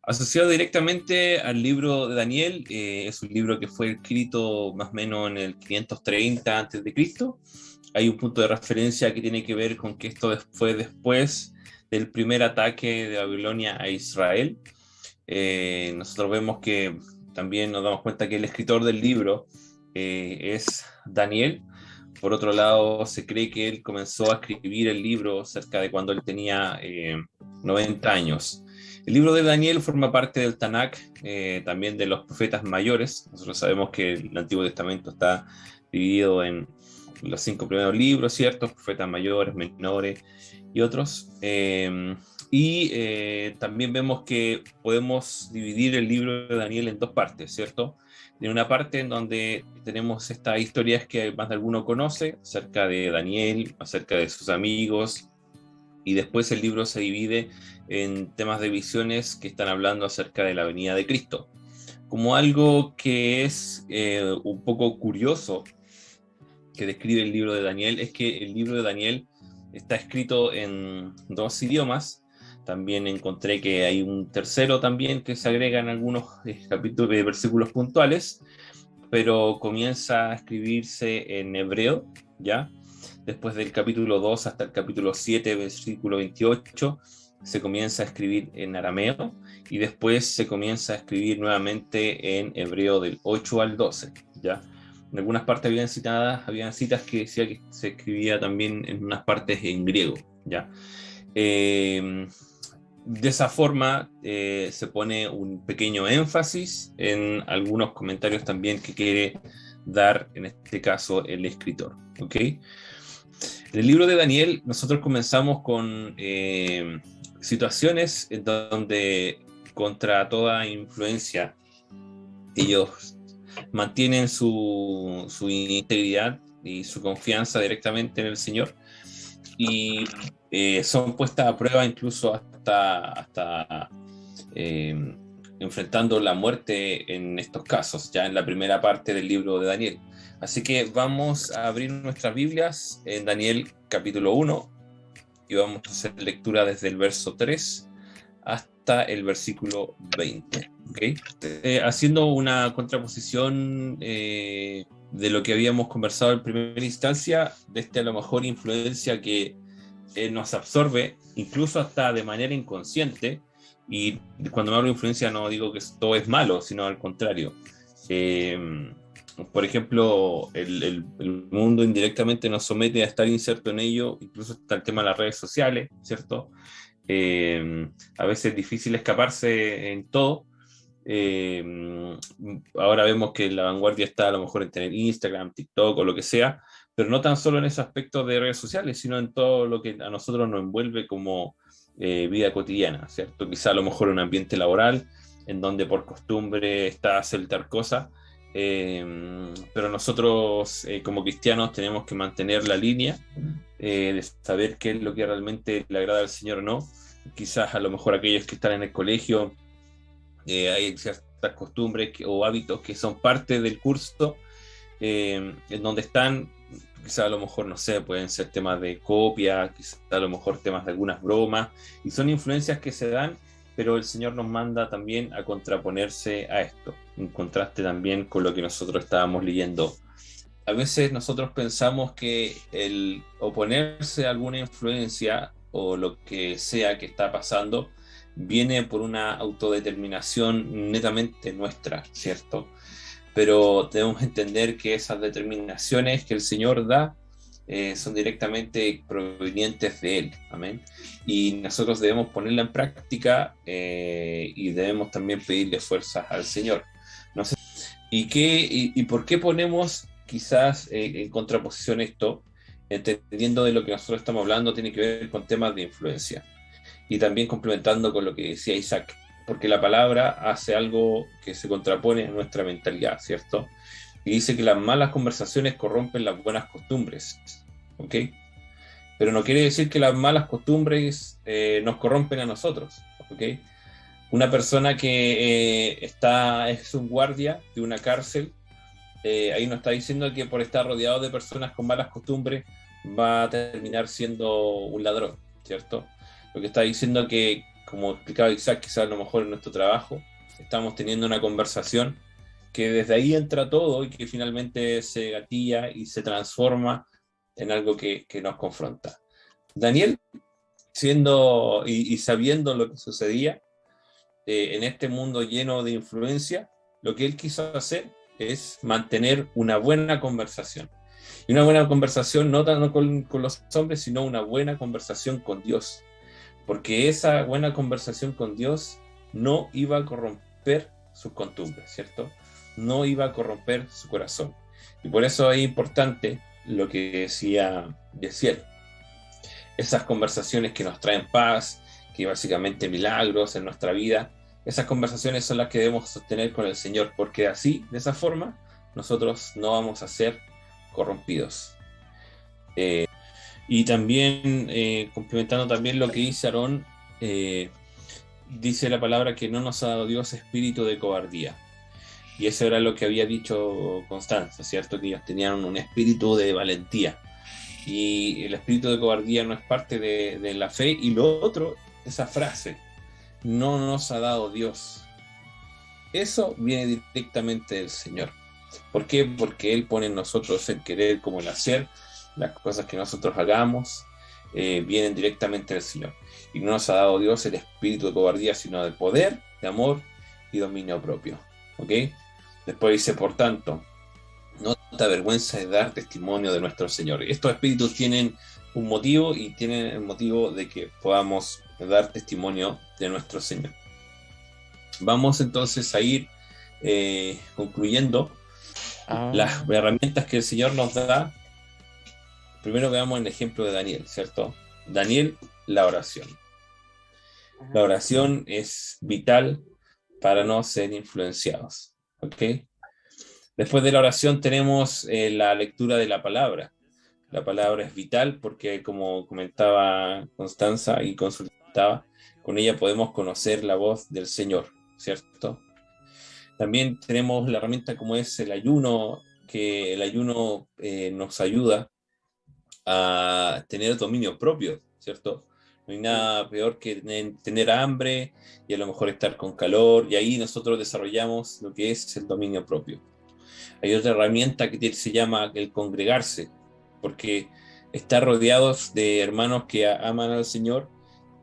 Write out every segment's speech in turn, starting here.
Asociado directamente al libro de Daniel, es un libro que fue escrito más o menos en el 530 a.C. Hay un punto de referencia que tiene que ver con que esto fue después del primer ataque de Babilonia a Israel. Nosotros vemos que también nos damos cuenta que el escritor del libro es Daniel. Por otro lado, se cree que él comenzó a escribir el libro cerca de cuando él tenía 90 años. El libro de Daniel forma parte del Tanakh, también de los profetas mayores. Nosotros sabemos que el Antiguo Testamento está dividido en los 5 primeros libros, ¿cierto? Profetas mayores, menores y otros. También vemos que podemos dividir el libro de Daniel en dos partes, ¿cierto? En una parte en donde tenemos estas historias que más de alguno conoce, acerca de Daniel, acerca de sus amigos, y después el libro se divide en temas de visiones que están hablando acerca de la venida de Cristo. Como algo que es un poco curioso que describe el libro de Daniel, es que el libro de Daniel está escrito en 2 idiomas. También encontré que hay un tercero también que se agrega en algunos capítulos de versículos puntuales, pero comienza a escribirse en hebreo, ¿ya? Después del capítulo 2 hasta el capítulo 7, versículo 28, se comienza a escribir en arameo y después se comienza a escribir nuevamente en hebreo del 8 al 12, ¿ya? En algunas partes habían citas que decía que se escribía también en unas partes en griego, ¿ya? De esa forma se pone un pequeño énfasis en algunos comentarios también que quiere dar, en este caso, el escritor, ¿ok? En el libro de Daniel nosotros comenzamos con situaciones en donde contra toda influencia ellos mantienen su integridad y su confianza directamente en el Señor, y son puestas a prueba incluso hasta enfrentando la muerte en estos casos, ya en la primera parte del libro de Daniel. Así que vamos a abrir nuestras Biblias en Daniel capítulo 1 y vamos a hacer lectura desde el verso 3 hasta el versículo 20. ¿Okay? Haciendo una contraposición de lo que habíamos conversado en primera instancia, de a lo mejor influencia que nos absorbe, incluso hasta de manera inconsciente. Y cuando me hablo de influencia no digo que todo es malo, sino al contrario. Por ejemplo, el mundo indirectamente nos somete a estar inserto en ello, incluso está el tema de las redes sociales, ¿cierto? A veces es difícil escaparse en todo. Ahora vemos que la vanguardia está a lo mejor en tener Instagram, TikTok o lo que sea, pero no tan solo en ese aspecto de redes sociales, sino en todo lo que a nosotros nos envuelve como vida cotidiana, ¿cierto? Quizá a lo mejor un ambiente laboral en donde por costumbre está hacer tal cosa, pero nosotros como cristianos tenemos que mantener la línea de saber qué es lo que realmente le agrada al Señor o no. Quizás a lo mejor aquellos que están en el colegio, hay ciertas costumbres o hábitos que son parte del curso, en donde están, quizá a lo mejor, no sé, pueden ser temas de copia, quizá a lo mejor temas de algunas bromas, y son influencias que se dan, pero el Señor nos manda también a contraponerse a esto, en contraste también con lo que nosotros estábamos leyendo. A veces nosotros pensamos que el oponerse a alguna influencia o lo que sea que está pasando viene por una autodeterminación netamente nuestra, ¿cierto? Pero debemos entender que esas determinaciones que el Señor da son directamente provenientes de Él, amén. Y nosotros debemos ponerla en práctica y debemos también pedirle fuerzas al Señor. No sé, ¿y por qué ponemos quizás en contraposición esto? Entendiendo de lo que nosotros estamos hablando, tiene que ver con temas de influencia. Y también complementando con lo que decía Isaac, porque la palabra hace algo que se contrapone a nuestra mentalidad, ¿cierto? Y dice que las malas conversaciones corrompen las buenas costumbres, ¿ok? Pero no quiere decir que las malas costumbres nos corrompen a nosotros, ¿ok? Una persona que es un guardia de una cárcel, ahí no está diciendo que por estar rodeado de personas con malas costumbres va a terminar siendo un ladrón, ¿cierto? Lo que está diciendo que como explicaba Isaac, quizás a lo mejor en nuestro trabajo, estamos teniendo una conversación que desde ahí entra todo y que finalmente se gatilla y se transforma en algo que nos confronta. Daniel, siendo y sabiendo lo que sucedía en este mundo lleno de influencia, lo que él quiso hacer es mantener una buena conversación. Y una buena conversación no tanto con los hombres, sino una buena conversación con Dios. Porque esa buena conversación con Dios no iba a corromper sus costumbres, ¿cierto? No iba a corromper su corazón. Y por eso es importante lo que decía Yesiel. Esas conversaciones que nos traen paz, que básicamente milagros en nuestra vida, esas conversaciones son las que debemos sostener con el Señor, porque así, de esa forma, nosotros no vamos a ser corrompidos. Y también, complementando también lo que dice Aarón, dice la palabra que no nos ha dado Dios espíritu de cobardía. Y eso era lo que había dicho Constanza, ¿cierto? Que ellos tenían un espíritu de valentía. Y el espíritu de cobardía no es parte de la fe. Y lo otro, esa frase, no nos ha dado Dios. Eso viene directamente del Señor. ¿Por qué? Porque Él pone en nosotros el querer como el hacer. Las cosas que nosotros hagamos vienen directamente del Señor. Y no nos ha dado Dios el espíritu de cobardía, sino de poder, de amor y dominio propio. ¿Ok? Después dice, por tanto, no te avergüenza de dar testimonio de nuestro Señor. Estos espíritus tienen un motivo y tienen el motivo de que podamos dar testimonio de nuestro Señor. Vamos entonces a ir concluyendo las herramientas que el Señor nos da. Primero veamos el ejemplo de Daniel, ¿cierto? Daniel, la oración. La oración es vital para no ser influenciados, ¿ok? Después de la oración tenemos la lectura de la palabra. La palabra es vital porque, como comentaba Constanza y consultaba, con ella podemos conocer la voz del Señor, ¿cierto? También tenemos la herramienta como es el ayuno, que el ayuno nos ayuda a tener dominio propio, ¿cierto? No hay nada peor que tener hambre y a lo mejor estar con calor, y ahí nosotros desarrollamos lo que es el dominio propio. Hay otra herramienta que se llama el congregarse, porque estar rodeados de hermanos que aman al Señor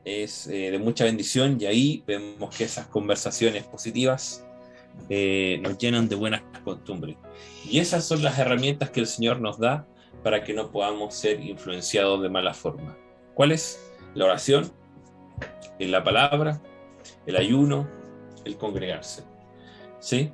es de mucha bendición, y ahí vemos que esas conversaciones positivas nos llenan de buenas costumbres. Y esas son las herramientas que el Señor nos da para que no podamos ser influenciados de mala forma. ¿Cuál es? La oración, la palabra, el ayuno, el congregarse. ¿Sí?